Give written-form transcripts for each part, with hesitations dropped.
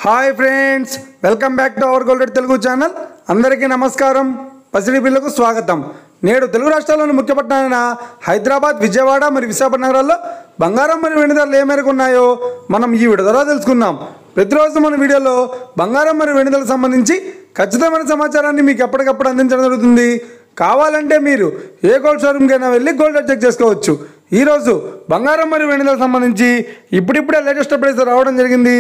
Hi friends, welcome back to our gold Telugu channel. అందరికీ నమస్కారం. పసిడి బిల్లుకు స్వాగతం. నేడు తెలుగు రాష్ట్రాల్లోని ముఖ్య పట్టణాలైన హైదరాబాద్, విజయవాడ మరియు విశాఖపట్నం నగరాల్లో బంగారం మరియు వెండి ధరలు ఏ మేరకు ఉన్నాయో మనం ఈ వీడియో ద్వారా తెలుసుకుందాం. ప్రతిరోజు మన వీడియోలో బంగారం మరియు వెండి ధరలకు సంబంధించి ఖచ్చితమైన సమాచారాన్ని మీకు ఎప్పటికప్పుడు అందించడం జరుగుతుంది. కావాలంటే మీరు ఏ గోల్డ్ షోరూమ్కైనా వెళ్ళి గోల్డ్ రేట్ చెక్ చేసుకోవచ్చు. ఈరోజు బంగారం మరియు వెండి ధరలకు సంబంధించి ఇప్పుడిప్పుడే లేటెస్ట్ అప్డేట్స్ రావడం జరిగింది.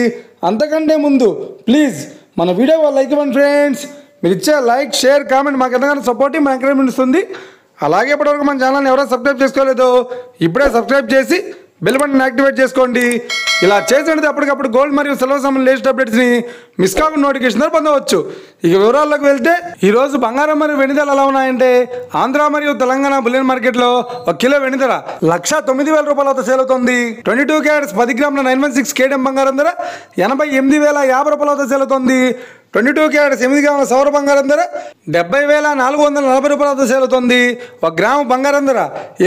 అంతకంటే ముందు ప్లీజ్ మన వీడియో లైక్ ఇవ్వండి ఫ్రెండ్స్. మీరు ఇచ్చే లైక్, షేర్, కామెంట్ మాకు ఎంతగానో సపోర్టివ్, మా ఎంకరేజ్మెంట్ ఇస్తుంది. అలాగే ఇప్పటివరకు మన ఛానల్ని ఎవరైనా సబ్స్క్రైబ్ చేసుకోలేదో ఇప్పుడే సబ్స్క్రైబ్ చేసి బెల్ బటన్ యాక్టివేట్ చేసుకోండి. ఇలా చేసినట్టు అప్పటికప్పుడు గోల్డ్ మరియు సిల్వర్ సంబంధించిన లేటెస్ట్ అప్డేట్స్ని మిస్ కాకుండా నోటిఫికేషన్ పొందవచ్చు. ఇక వివరాల్లోకి వెళ్తే ఈరోజు బంగారం మరియు వెండి ధరలు ఎలా ఉన్నాయంటే, ఆంధ్ర మరియు తెలంగాణ బులియన్ మార్కెట్లో ఒక కిలో వెండి ధర 1,09,000 రూపాయలతో సేల్ అవుతుంది. 22 క్యారెట్స్ 10 గ్రాముల 916 కేడిఎం బంగారం ధర 88,050 రూపాయలతో సేల్ అవుతుంది. 22 క్యారెట్స్ 8 గ్రాముల సౌర బంగారం ధర 70,440 రూపాయలతో సేల్ అవుతుంది. 1 గ్రాము బంగారం ధర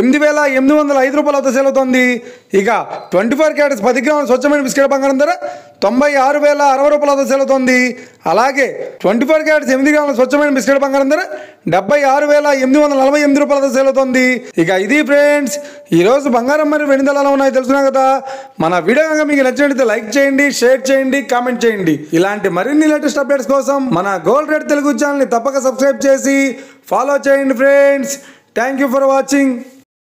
8,805 రూపాయలతో సేల్ అవుతుంది. ఇక 24 క్యారెట్స్ 10 గ్రాముల స్వచ్ఛమైన బిస్కెట్ బంగారం ధర 96,060 రూపాయలతో సేల్ అవుతుంది. అలాగే 24 క్యారెట్స్ 8 గ్రాముల స్వచ్ఛమైన బిస్కెట్ బంగారం ధర 76,848 రూపాయలతో సేల్ అవుతుంది. ఇక ఇది ఫ్రెండ్స్, ఈరోజు బంగారం మరియు వెండి ధరలు ఎలా ఉన్నాయో తెలుసుకున్నాం కదా. మన వీడియో కనుక మీకు నచ్చినట్లయితే లైక్ చేయండి, షేర్ చేయండి, కామెంట్ చేయండి. ఇలాంటి మరిన్ని లేటెస్ట్ అప్డేట్స్ కోసం మన గోల్డ్ రేట్ తెలుగు ఛానల్ని తప్పక సబ్స్క్రైబ్ చేసి ఫాలో చేయండి friends. Thank you for watching.